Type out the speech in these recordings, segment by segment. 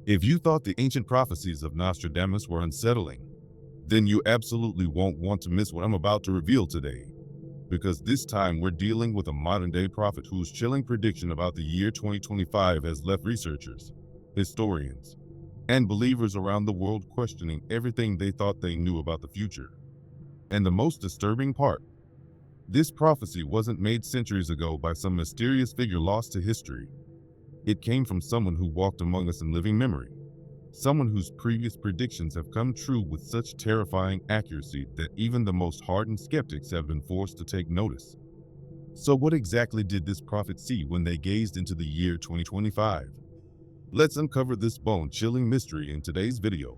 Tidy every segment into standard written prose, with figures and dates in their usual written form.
If you thought the ancient prophecies of Nostradamus were unsettling, then you absolutely won't want to miss what I'm about to reveal today. Because this time we're dealing with a modern-day prophet whose chilling prediction about the year 2025 has left researchers, historians, and believers around the world questioning everything they thought they knew about the future. And the most disturbing part, this prophecy wasn't made centuries ago by some mysterious figure lost to history. It came from someone who walked among us in living memory. Someone whose previous predictions have come true with such terrifying accuracy that even the most hardened skeptics have been forced to take notice. So what exactly did this prophet see when they gazed into the year 2025? Let's uncover this bone-chilling mystery in today's video.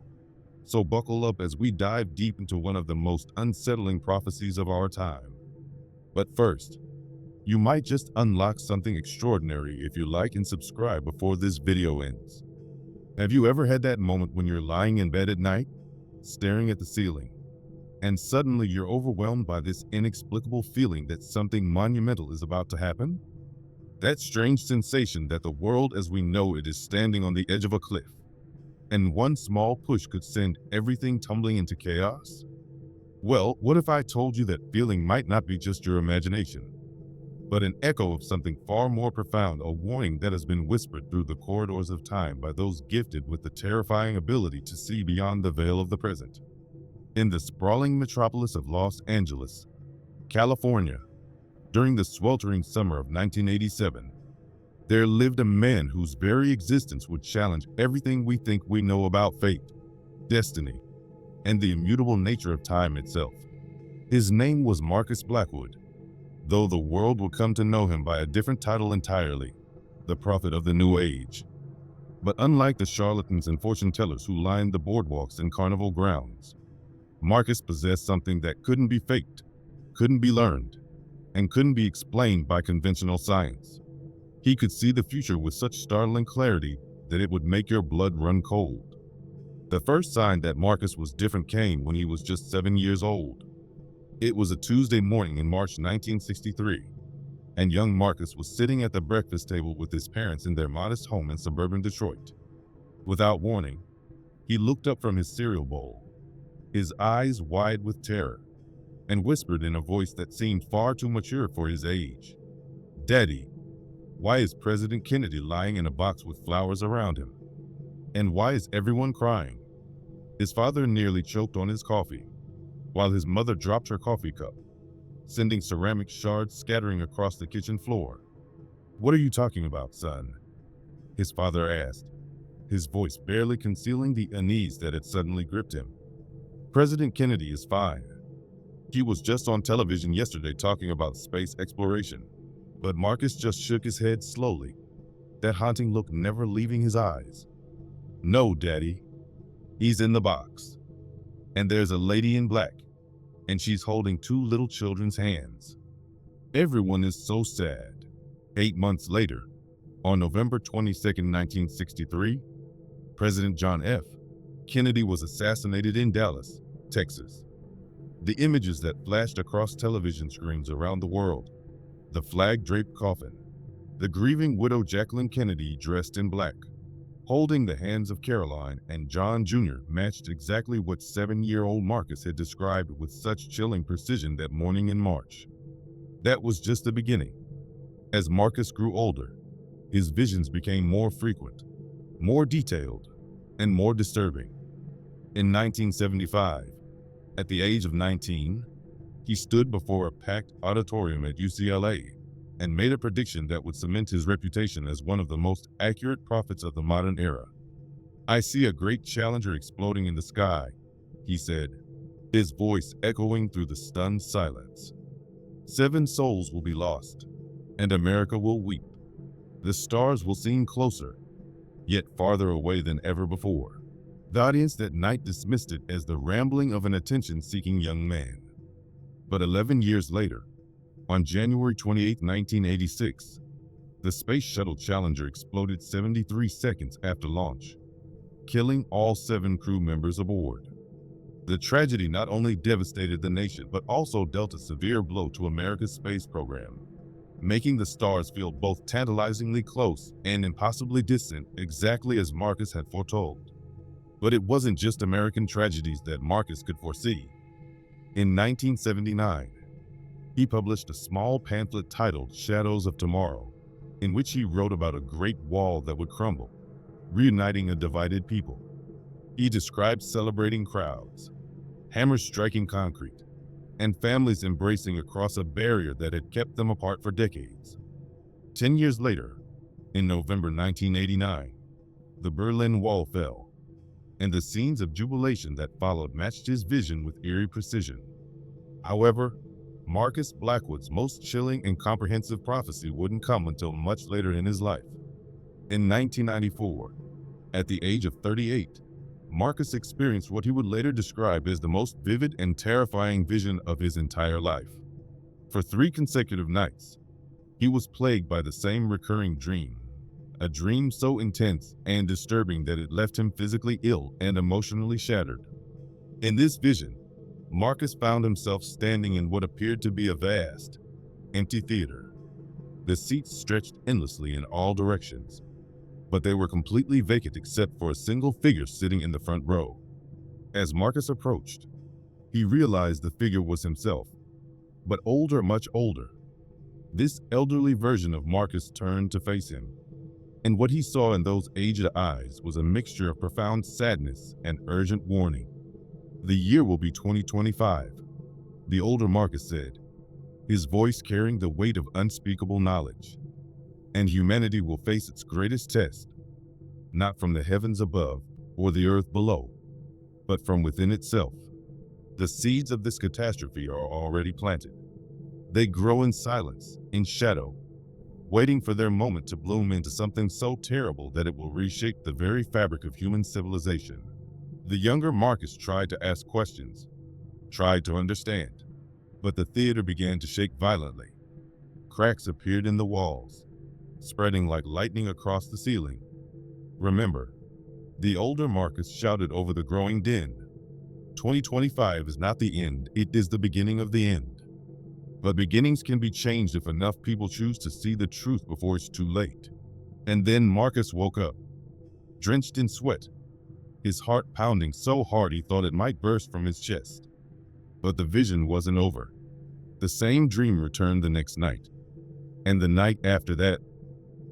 So buckle up as we dive deep into one of the most unsettling prophecies of our time. But first, you might just unlock something extraordinary if you like and subscribe before this video ends. Have you ever had that moment when you're lying in bed at night, staring at the ceiling, and suddenly you're overwhelmed by this inexplicable feeling that something monumental is about to happen? That strange sensation that the world as we know it is standing on the edge of a cliff, and one small push could send everything tumbling into chaos? Well, what if I told you that feeling might not be just your imagination, but an echo of something far more profound, a warning that has been whispered through the corridors of time by those gifted with the terrifying ability to see beyond the veil of the present. In the sprawling metropolis of Los Angeles, California, during the sweltering summer of 1987, there lived a man whose very existence would challenge everything we think we know about fate, destiny, and the immutable nature of time itself. His name was Marcus Blackwood, though the world would come to know him by a different title entirely, the prophet of the New Age. But unlike the charlatans and fortune tellers who lined the boardwalks and carnival grounds, Marcus possessed something that couldn't be faked, couldn't be learned, and couldn't be explained by conventional science. He could see the future with such startling clarity that it would make your blood run cold. The first sign that Marcus was different came when he was just 7 years old. It was a Tuesday morning in March 1963, and young Marcus was sitting at the breakfast table with his parents in their modest home in suburban Detroit. Without warning, he looked up from his cereal bowl, his eyes wide with terror, and whispered in a voice that seemed far too mature for his age, "Daddy, why is President Kennedy lying in a box with flowers around him? And why is everyone crying?" His father nearly choked on his coffee, while his mother dropped her coffee cup, sending ceramic shards scattering across the kitchen floor. "What are you talking about, son?" his father asked, his voice barely concealing the unease that had suddenly gripped him. "President Kennedy is fine. He was just on television yesterday talking about space exploration." But Marcus just shook his head slowly, that haunting look never leaving his eyes. "No, Daddy. He's in the box. And there's a lady in black, and she's holding 2 little children's hands." Everyone is so sad. 8 months later, on November 22, 1963, President John F. Kennedy was assassinated in Dallas, Texas. The images that flashed across television screens around the world, the flag-draped coffin, the grieving widow Jacqueline Kennedy dressed in black, holding the hands of Caroline and John Jr. matched exactly what 7-year-old Marcus had described with such chilling precision that morning in March. That was just the beginning. As Marcus grew older, his visions became more frequent, more detailed, and more disturbing. In 1975, at the age of 19, he stood before a packed auditorium at UCLA and made a prediction that would cement his reputation as one of the most accurate prophets of the modern era. "I see a great challenger exploding in the sky," he said, his voice echoing through the stunned silence. "7 souls will be lost, and America will weep. The stars will seem closer, yet farther away than ever before." The audience that night dismissed it as the rambling of an attention-seeking young man. But 11 years later, on January 28, 1986, the Space Shuttle Challenger exploded 73 seconds after launch, killing all 7 crew members aboard. The tragedy not only devastated the nation but also dealt a severe blow to America's space program. making the stars feel both tantalizingly close and impossibly distant, exactly as Marcus had foretold. But it wasn't just American tragedies that Marcus could foresee. In 1979, he published a small pamphlet titled Shadows of Tomorrow, in which he wrote about a great wall that would crumble, reuniting a divided people. He described celebrating crowds, hammers striking concrete, and families embracing across a barrier that had kept them apart for decades. 10 years later, in November 1989, the Berlin Wall fell, and the scenes of jubilation that followed matched his vision with eerie precision. However, Marcus Blackwood's most chilling and comprehensive prophecy wouldn't come until much later in his life. In 1994, at the age of 38, Marcus experienced what he would later describe as the most vivid and terrifying vision of his entire life. For 3 consecutive nights, he was plagued by the same recurring dream, a dream so intense and disturbing that it left him physically ill and emotionally shattered. In this vision, Marcus found himself standing in what appeared to be a vast, empty theater. The seats stretched endlessly in all directions, but they were completely vacant except for a single figure sitting in the front row. As Marcus approached, he realized the figure was himself, but older, much older. This elderly version of Marcus turned to face him, and what he saw in those aged eyes was a mixture of profound sadness and urgent warning. "The year will be 2025, the older Marcus said, his voice carrying the weight of unspeakable knowledge. "And humanity will face its greatest test, not from the heavens above or the earth below, but from within itself. The seeds of this catastrophe are already planted. They grow in silence, in shadow, waiting for their moment to bloom into something so terrible that it will reshape the very fabric of human civilization." The younger Marcus tried to ask questions, tried to understand, but the theater began to shake violently. Cracks appeared in the walls, spreading like lightning across the ceiling. "Remember," the older Marcus shouted over the growing din, "2025 is not the end, it is the beginning of the end. But beginnings can be changed if enough people choose to see the truth before it's too late." And then Marcus woke up, drenched in sweat, his heart pounding so hard he thought it might burst from his chest. But the vision wasn't over. The same dream returned the next night, and the night after that,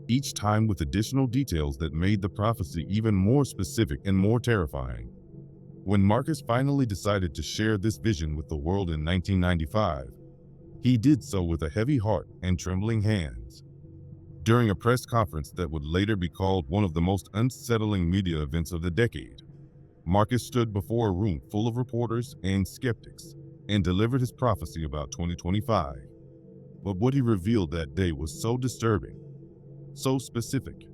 each time with additional details that made the prophecy even more specific and more terrifying. When Marcus finally decided to share this vision with the world in 1995, he did so with a heavy heart and trembling hands. During a press conference that would later be called one of the most unsettling media events of the decade, Marcus stood before a room full of reporters and skeptics and delivered his prophecy about 2025. But what he revealed that day was so disturbing, so specific,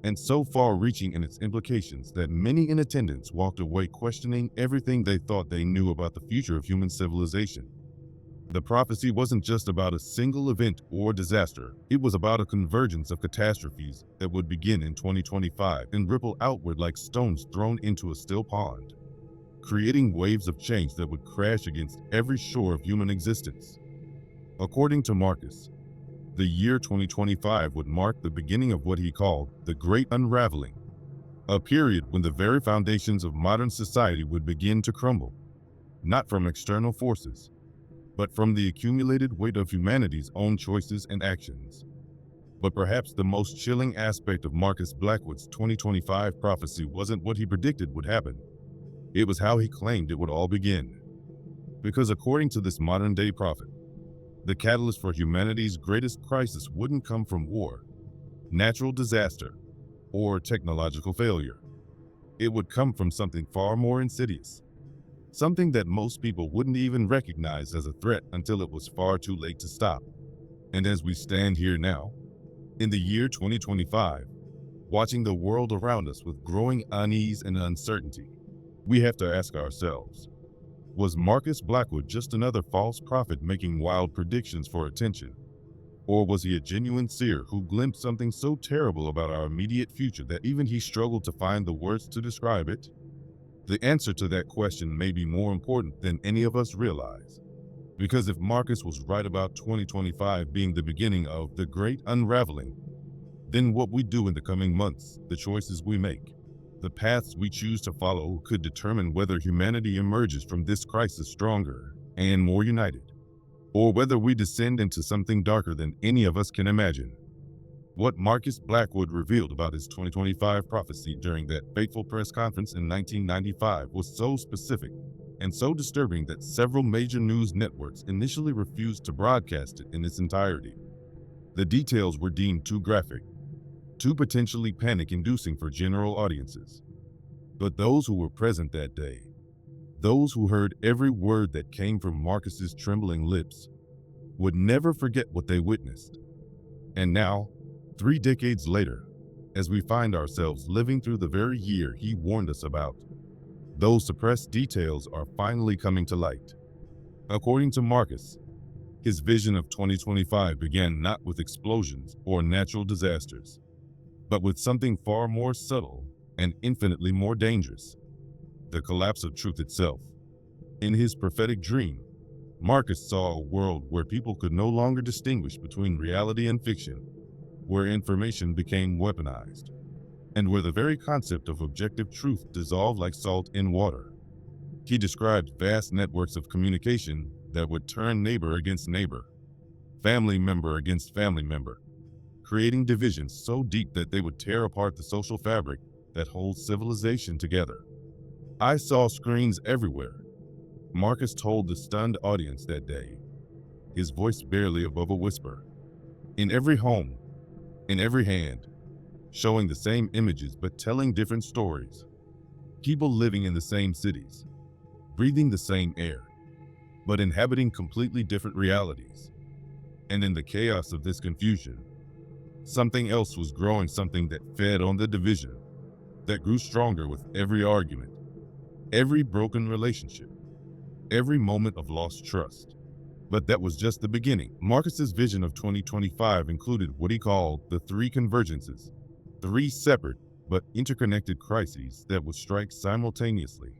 and so far-reaching in its implications that many in attendance walked away questioning everything they thought they knew about the future of human civilization. The prophecy wasn't just about a single event or disaster. It was about a convergence of catastrophes that would begin in 2025 and ripple outward like stones thrown into a still pond, creating waves of change that would crash against every shore of human existence. According to Marcus, the year 2025 would mark the beginning of what he called the Great Unraveling, a period when the very foundations of modern society would begin to crumble, not from external forces, but from the accumulated weight of humanity's own choices and actions. But perhaps the most chilling aspect of Marcus Blackwood's 2025 prophecy wasn't what he predicted would happen. It was how he claimed it would all begin. Because according to this modern-day prophet, the catalyst for humanity's greatest crisis wouldn't come from war, natural disaster, or technological failure. It would come from something far more insidious, something that most people wouldn't even recognize as a threat until it was far too late to stop. And as we stand here now, in the year 2025, watching the world around us with growing unease and uncertainty, we have to ask ourselves, was Marcus Blackwood just another false prophet making wild predictions for attention? Or was he a genuine seer who glimpsed something so terrible about our immediate future that even he struggled to find the words to describe it? The answer to that question may be more important than any of us realize, Because if Marcus was right about 2025 being the beginning of the Great Unraveling, then what we do in the coming months, the choices we make, the paths we choose to follow could determine whether humanity emerges from this crisis stronger and more united, or whether we descend into something darker than any of us can imagine. What Marcus Blackwood revealed about his 2025 prophecy during that fateful press conference in 1995 was so specific and so disturbing that several major news networks initially refused to broadcast it in its entirety. The details were deemed too graphic, too potentially panic-inducing for general audiences. But those who were present that day, those who heard every word that came from Marcus's trembling lips, would never forget what they witnessed. And now, 3 decades later, as we find ourselves living through the very year he warned us about, those suppressed details are finally coming to light. According to Marcus, his vision of 2025 began not with explosions or natural disasters, but with something far more subtle and infinitely more dangerous: the collapse of truth itself. In his prophetic dream, Marcus saw a world where people could no longer distinguish between reality and fiction, where information became weaponized, and where the very concept of objective truth dissolved like salt in water. He described vast networks of communication that would turn neighbor against neighbor, family member against family member, creating divisions so deep that they would tear apart the social fabric that holds civilization together. I saw screens everywhere, Marcus told the stunned audience that day, his voice barely above a whisper. In every home, in every hand, showing the same images but telling different stories. People living in the same cities, breathing the same air, but inhabiting completely different realities. And in the chaos of this confusion, something else was growing, something that fed on the division, that grew stronger with every argument, every broken relationship, every moment of lost trust. But that was just the beginning. Marcus's vision of 2025 included what he called the 3 convergences, 3 separate but interconnected crises that would strike simultaneously,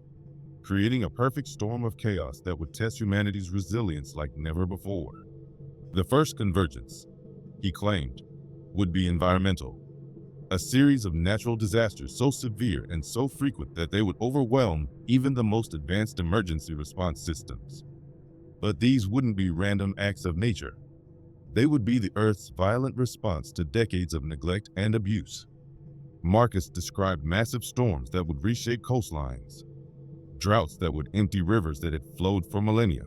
creating a perfect storm of chaos that would test humanity's resilience like never before. The first convergence, he claimed, would be environmental, a series of natural disasters so severe and so frequent that they would overwhelm even the most advanced emergency response systems. But these wouldn't be random acts of nature. They would be the Earth's violent response to decades of neglect and abuse. Marcus described massive storms that would reshape coastlines, droughts that would empty rivers that had flowed for millennia,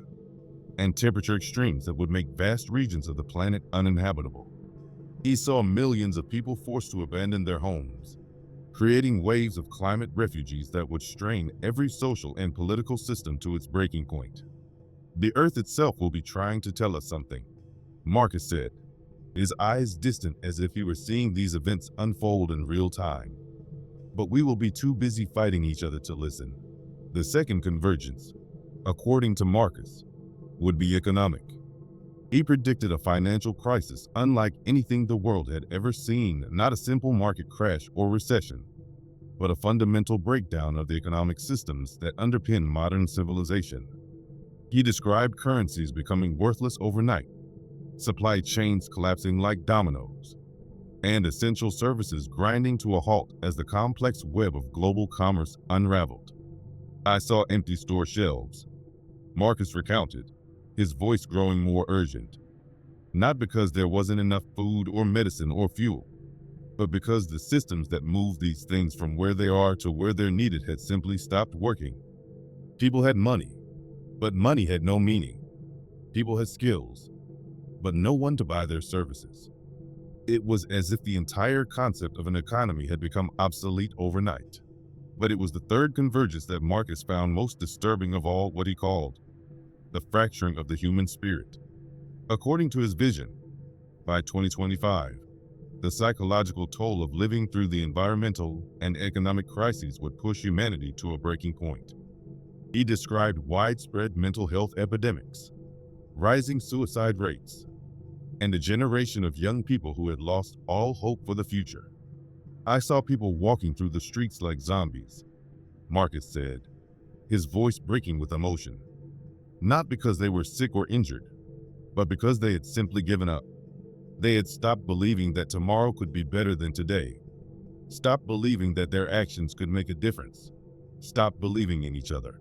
and temperature extremes that would make vast regions of the planet uninhabitable. He saw millions of people forced to abandon their homes, creating waves of climate refugees that would strain every social and political system to its breaking point. The Earth itself will be trying to tell us something, Marcus said, his eyes distant as if he were seeing these events unfold in real time. But we will be too busy fighting each other to listen. The second convergence, according to Marcus, would be economic. He predicted a financial crisis unlike anything the world had ever seen, not a simple market crash or recession, but a fundamental breakdown of the economic systems that underpin modern civilization. He described currencies becoming worthless overnight, supply chains collapsing like dominoes, and essential services grinding to a halt as the complex web of global commerce unraveled. I saw empty store shelves, Marcus recounted, his voice growing more urgent. Not because there wasn't enough food or medicine or fuel, but because the systems that move these things from where they are to where they're needed had simply stopped working. People had money, but money had no meaning. People had skills, but no one to buy their services. It was as if the entire concept of an economy had become obsolete overnight. But it was the third convergence that Marcus found most disturbing of all, what he called the fracturing of the human spirit. According to his vision, by 2025, the psychological toll of living through the environmental and economic crises would push humanity to a breaking point. He described widespread mental health epidemics, rising suicide rates, and a generation of young people who had lost all hope for the future. I saw people walking through the streets like zombies, Marcus said, his voice breaking with emotion. not because they were sick or injured, but because they had simply given up. They had stopped believing that tomorrow could be better than today, stopped believing that their actions could make a difference, stopped believing in each other.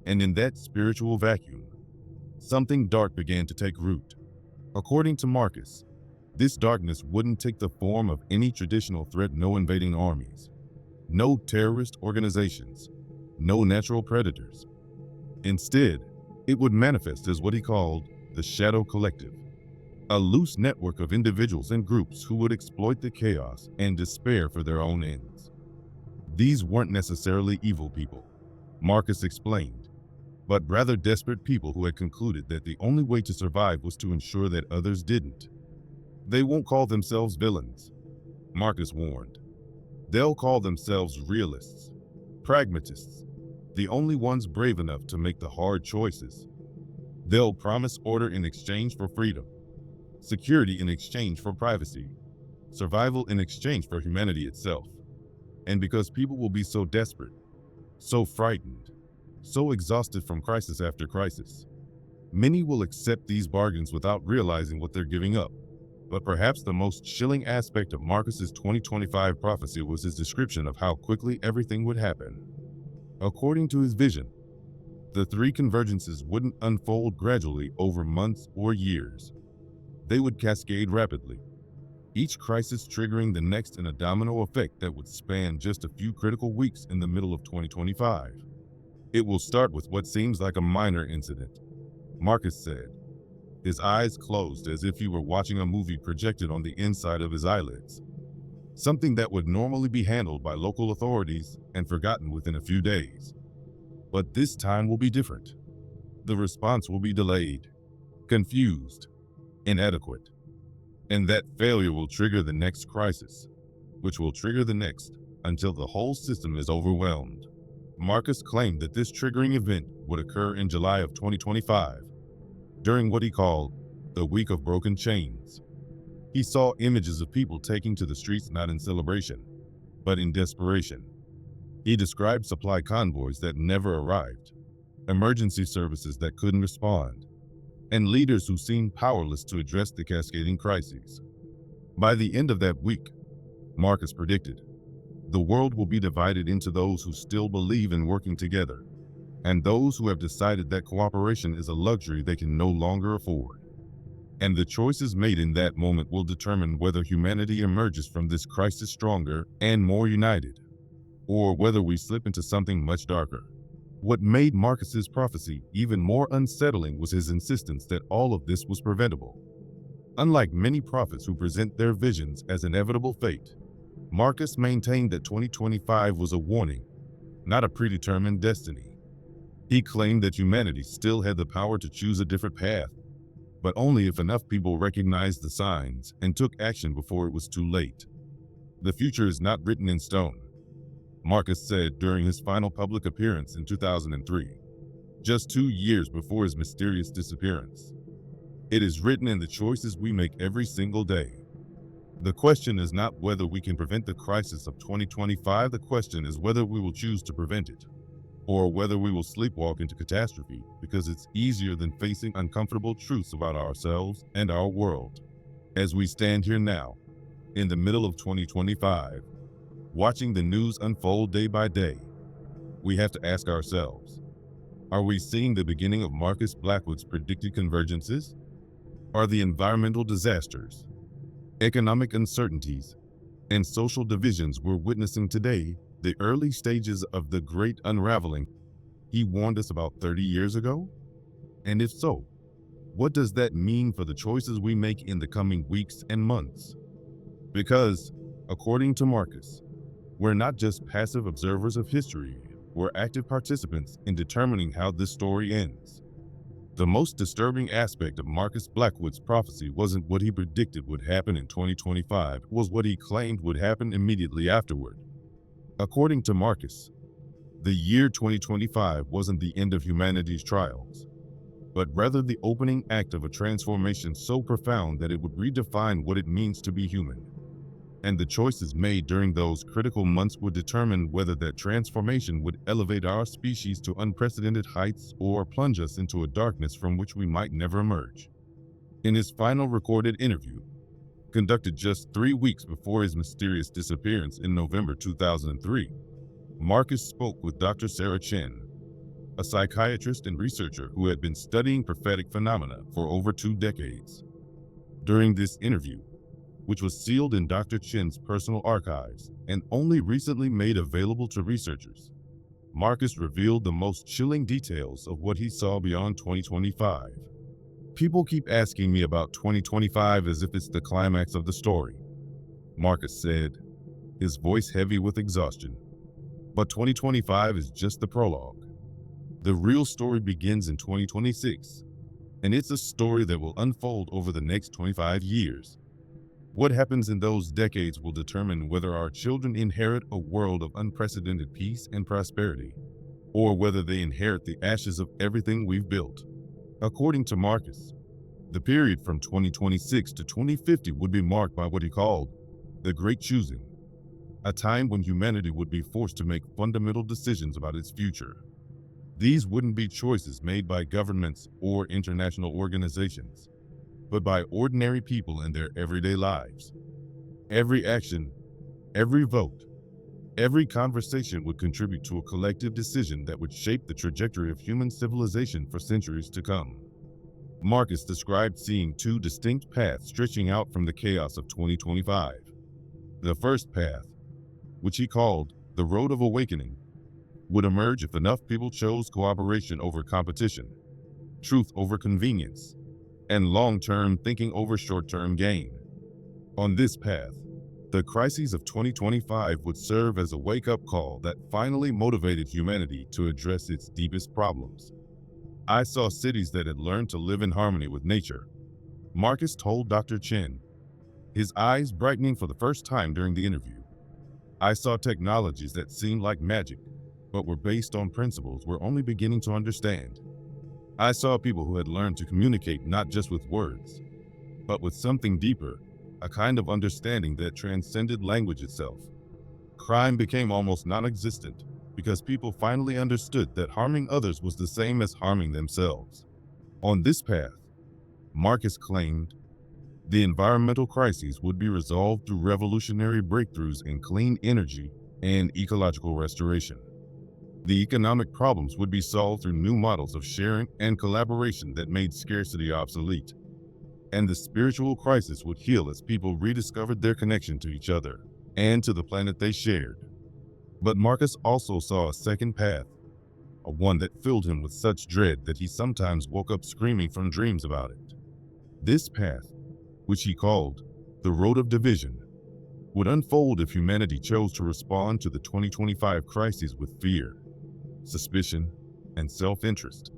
And in that spiritual vacuum, something dark began to take root. According to Marcus, this darkness wouldn't take the form of any traditional threat: no invading armies, no terrorist organizations, no natural predators. Instead, it would manifest as what he called the Shadow Collective, a loose network of individuals and groups who would exploit the chaos and despair for their own ends. These weren't necessarily evil people, Marcus explained, but rather desperate people who had concluded that the only way to survive was to ensure that others didn't. They won't call themselves villains, Marcus warned. They'll call themselves realists, pragmatists, the only ones brave enough to make the hard choices. They'll promise order in exchange for freedom, security in exchange for privacy, survival in exchange for humanity itself. And because people will be so desperate, so frightened, so exhausted from crisis after crisis, many will accept these bargains without realizing what they're giving up. But perhaps the most chilling aspect of Marcus's 2025 prophecy was his description of how quickly everything would happen. According to his vision, the three convergences wouldn't unfold gradually over months or years. They would cascade rapidly, each crisis triggering the next in a domino effect that would span just a few critical weeks in the middle of 2025. It will start with what seems like a minor incident, Marcus said, his eyes closed as if he were watching a movie projected on the inside of his eyelids. Something that would normally be handled by local authorities and forgotten within a few days. But this time will be different. The response will be delayed, confused, inadequate. And that failure will trigger the next crisis, which will trigger the next, until the whole system is overwhelmed. Marcus claimed that this triggering event would occur in July of 2025, during what he called the Week of Broken Chains. He saw images of people taking to the streets not in celebration, but in desperation. He described supply convoys that never arrived, emergency services that couldn't respond, and leaders who seemed powerless to address the cascading crises. By the end of that week, Marcus predicted, the world will be divided into those who still believe in working together, and those who have decided that cooperation is a luxury they can no longer afford. And the choices made in that moment will determine whether humanity emerges from this crisis stronger and more united, or whether we slip into something much darker. What made Marcus's prophecy even more unsettling was his insistence that all of this was preventable. Unlike many prophets who present their visions as inevitable fate, Marcus maintained that 2025 was a warning, not a predetermined destiny. He claimed that humanity still had the power to choose a different path, but only if enough people recognized the signs and took action before it was too late. The future is not written in stone, Marcus said during his final public appearance in 2003, just 2 years before his mysterious disappearance. It is written in the choices we make every single day. The question is not whether we can prevent the crisis of 2025, the question is whether we will choose to prevent it, or whether we will sleepwalk into catastrophe because it's easier than facing uncomfortable truths about ourselves and our world. As we stand here now, in the middle of 2025, watching the news unfold day by day, we have to ask ourselves, are we seeing the beginning of Marcus Blackwood's predicted convergences? Are the environmental disasters, economic uncertainties, and social divisions we're witnessing today the early stages of the Great Unraveling he warned us about 30 years ago? And if so, what does that mean for the choices we make in the coming weeks and months? Because, according to Marcus, we're not just passive observers of history, we're active participants in determining how this story ends. The most disturbing aspect of Marcus Blackwood's prophecy wasn't what he predicted would happen in 2025, it was what he claimed would happen immediately afterward. According to Marcus, the year 2025 wasn't the end of humanity's trials, but rather the opening act of a transformation so profound that it would redefine what it means to be human. and the choices made during those critical months would determine whether that transformation would elevate our species to unprecedented heights or plunge us into a darkness from which we might never emerge. In his final recorded interview, conducted just 3 weeks before his mysterious disappearance in November 2003, Marcus spoke with Dr. Sarah Chen, a psychiatrist and researcher who had been studying prophetic phenomena for over 2 decades. During this interview, which was sealed in Dr. Chen's personal archives and only recently made available to researchers, Marcus revealed the most chilling details of what he saw beyond 2025. People keep asking me about 2025 as if it's the climax of the story, Marcus said, his voice heavy with exhaustion. But 2025 is just the prologue. The real story begins in 2026, and it's a story that will unfold over the next 25 years. What happens in those decades will determine whether our children inherit a world of unprecedented peace and prosperity, or whether they inherit the ashes of everything we've built. According to Marcus, the period from 2026 to 2050 would be marked by what he called the Great Choosing, a time when humanity would be forced to make fundamental decisions about its future. These wouldn't be choices made by governments or international organizations, but by ordinary people in their everyday lives. Every action, every vote, every conversation would contribute to a collective decision that would shape the trajectory of human civilization for centuries to come. Marcus described seeing 2 distinct paths stretching out from the chaos of 2025. The first path, which he called the Road of Awakening, would emerge if enough people chose cooperation over competition, truth over convenience, and long-term thinking over short-term gain. On this path, the crises of 2025 would serve as a wake-up call that finally motivated humanity to address its deepest problems. I saw cities that had learned to live in harmony with nature, Marcus told Dr. Chen, his eyes brightening for the first time during the interview. I saw technologies that seemed like magic, but were based on principles we're only beginning to understand. I saw people who had learned to communicate not just with words, but with something deeper, a kind of understanding that transcended language itself. Crime became almost non-existent because people finally understood that harming others was the same as harming themselves. On this path, Marcus claimed, the environmental crises would be resolved through revolutionary breakthroughs in clean energy and ecological restoration. The economic problems would be solved through new models of sharing and collaboration that made scarcity obsolete. And the spiritual crisis would heal as people rediscovered their connection to each other and to the planet they shared. But Marcus also saw a second path, a one that filled him with such dread that he sometimes woke up screaming from dreams about it. This path, which he called the Road of Division, would unfold if humanity chose to respond to the 2025 crises with fear, suspicion, and self-interest.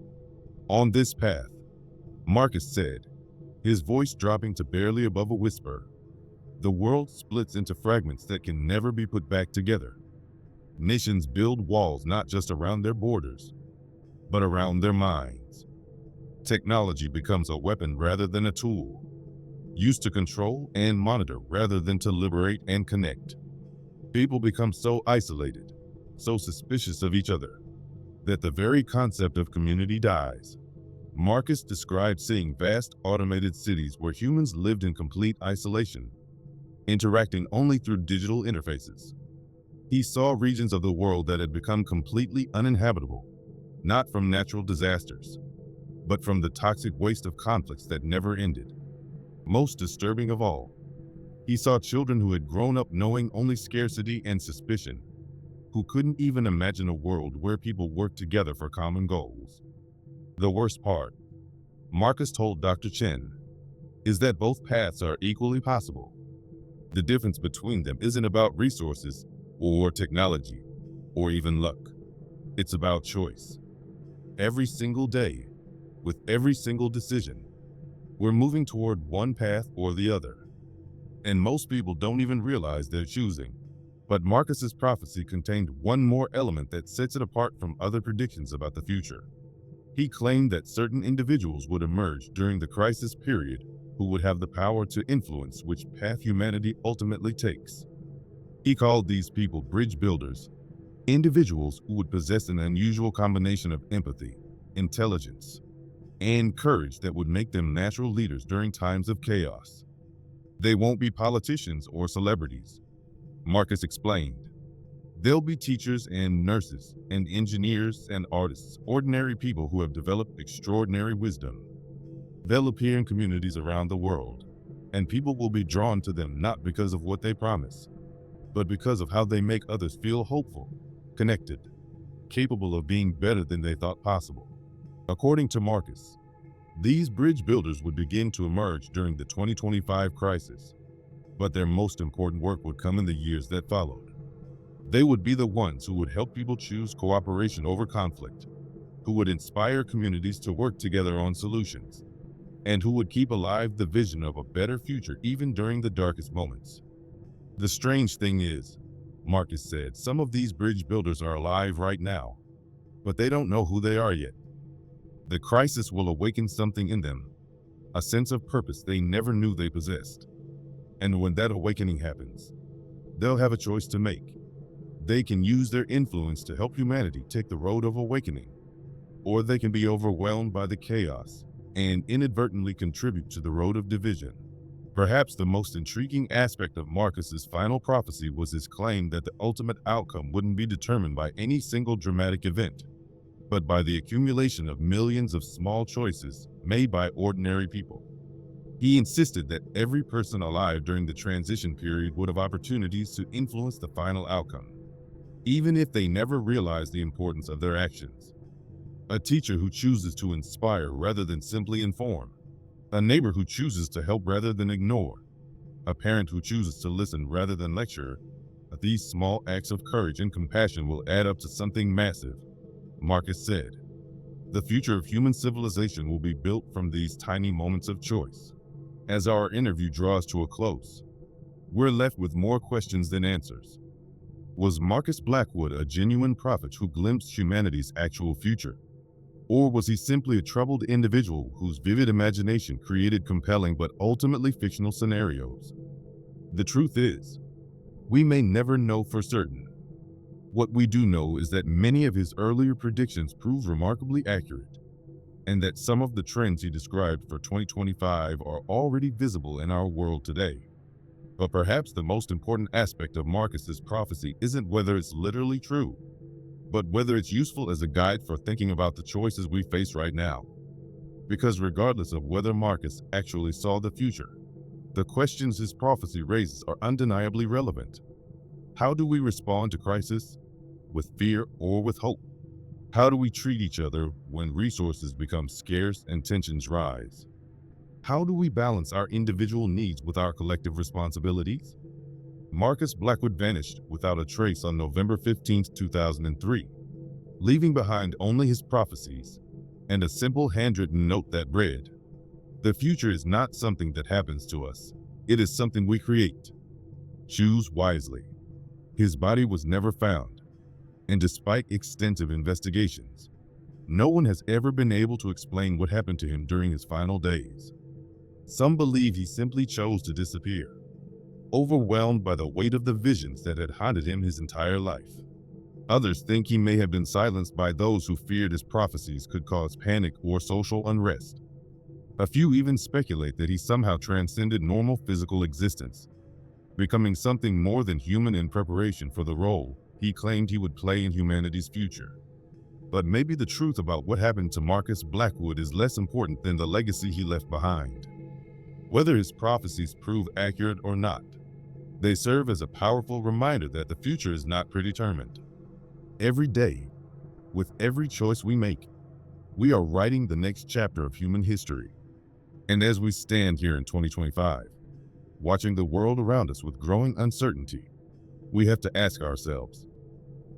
On this path, Marcus said, his voice dropping to barely above a whisper, the world splits into fragments that can never be put back together. Nations build walls not just around their borders, but around their minds. Technology becomes a weapon rather than a tool, used to control and monitor rather than to liberate and connect. People become so isolated, so suspicious of each other, that the very concept of community dies. Marcus described seeing vast automated cities where humans lived in complete isolation, interacting only through digital interfaces. He saw regions of the world that had become completely uninhabitable, not from natural disasters, but from the toxic waste of conflicts that never ended. Most disturbing of all, he saw children who had grown up knowing only scarcity and suspicion, who couldn't even imagine a world where people worked together for common goals. The worst part, Marcus told Dr. Chen, is that both paths are equally possible. The difference between them isn't about resources or technology or even luck. It's about choice. Every single day, with every single decision, we're moving toward one path or the other. And most people don't even realize they're choosing. But Marcus's prophecy contained one more element that sets it apart from other predictions about the future. He claimed that certain individuals would emerge during the crisis period who would have the power to influence which path humanity ultimately takes. He called these people bridge builders, individuals who would possess an unusual combination of empathy, intelligence, and courage that would make them natural leaders during times of chaos. They won't be politicians or celebrities, Marcus explained. They'll be teachers and nurses and engineers and artists, ordinary people who have developed extraordinary wisdom. They'll appear in communities around the world, and people will be drawn to them not because of what they promise, but because of how they make others feel hopeful, connected, capable of being better than they thought possible. According to Marcus, these bridge builders would begin to emerge during the 2025 crisis, but their most important work would come in the years that followed. They would be the ones who would help people choose cooperation over conflict, who would inspire communities to work together on solutions, and who would keep alive the vision of a better future even during the darkest moments. The strange thing is, Marcus said, some of these bridge builders are alive right now, but they don't know who they are yet. The crisis will awaken something in them, a sense of purpose they never knew they possessed. And when that awakening happens, they'll have a choice to make. They can use their influence to help humanity take the road of awakening, or they can be overwhelmed by the chaos and inadvertently contribute to the road of division. Perhaps the most intriguing aspect of Marcus's final prophecy was his claim that the ultimate outcome wouldn't be determined by any single dramatic event, but by the accumulation of millions of small choices made by ordinary people. He insisted that every person alive during the transition period would have opportunities to influence the final outcome, even if they never realized the importance of their actions. A teacher who chooses to inspire rather than simply inform, a neighbor who chooses to help rather than ignore, a parent who chooses to listen rather than lecture. These small acts of courage and compassion will add up to something massive, Marcus said. The future of human civilization will be built from these tiny moments of choice. As our interview draws to a close, we're left with more questions than answers. Was Marcus Blackwood a genuine prophet who glimpsed humanity's actual future? Or was he simply a troubled individual whose vivid imagination created compelling but ultimately fictional scenarios? The truth is, we may never know for certain. What we do know is that many of his earlier predictions proved remarkably accurate, and that some of the trends he described for 2025 are already visible in our world today. But perhaps the most important aspect of Marcus's prophecy isn't whether it's literally true, but whether it's useful as a guide for thinking about the choices we face right now. Because regardless of whether Marcus actually saw the future, the questions his prophecy raises are undeniably relevant. How do we respond to crisis? With fear or with hope? How do we treat each other when resources become scarce and tensions rise? How do we balance our individual needs with our collective responsibilities? Marcus Blackwood vanished without a trace on November 15, 2003, leaving behind only his prophecies and a simple handwritten note that read, "The future is not something that happens to us. It is something we create. Choose wisely." His body was never found, and despite extensive investigations, no one has ever been able to explain what happened to him during his final days. Some believe he simply chose to disappear, overwhelmed by the weight of the visions that had haunted him his entire life. Others think he may have been silenced by those who feared his prophecies could cause panic or social unrest. A few even speculate that he somehow transcended normal physical existence, becoming something more than human in preparation for the role he claimed he would play in humanity's future. But maybe the truth about what happened to Marcus Blackwood is less important than the legacy he left behind. Whether his prophecies prove accurate or not, they serve as a powerful reminder that the future is not predetermined. Every day, with every choice we make, we are writing the next chapter of human history. And as we stand here in 2025, watching the world around us with growing uncertainty, we have to ask ourselves,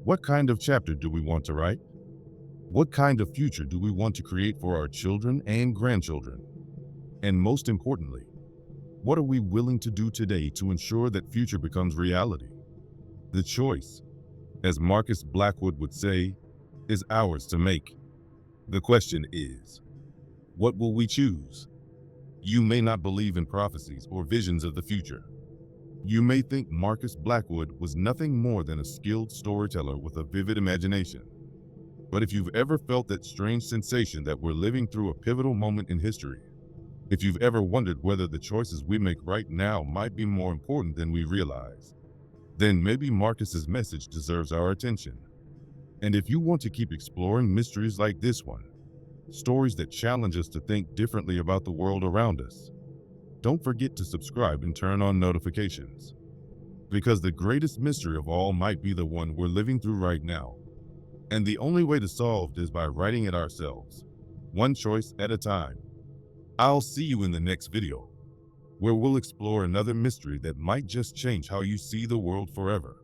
what kind of chapter do we want to write? What kind of future do we want to create for our children and grandchildren? And most importantly, what are we willing to do today to ensure that future becomes reality? The choice, as Marcus Blackwood would say, is ours to make. The question is, what will we choose? You may not believe in prophecies or visions of the future. You may think Marcus Blackwood was nothing more than a skilled storyteller with a vivid imagination. But if you've ever felt that strange sensation that we're living through a pivotal moment in history, if you've ever wondered whether the choices we make right now might be more important than we realize, then maybe Marcus's message deserves our attention. And if you want to keep exploring mysteries like this one, stories that challenge us to think differently about the world around us, don't forget to subscribe and turn on notifications. Because the greatest mystery of all might be the one we're living through right now. And the only way to solve it is by writing it ourselves, one choice at a time. I'll see you in the next video, where we'll explore another mystery that might just change how you see the world forever.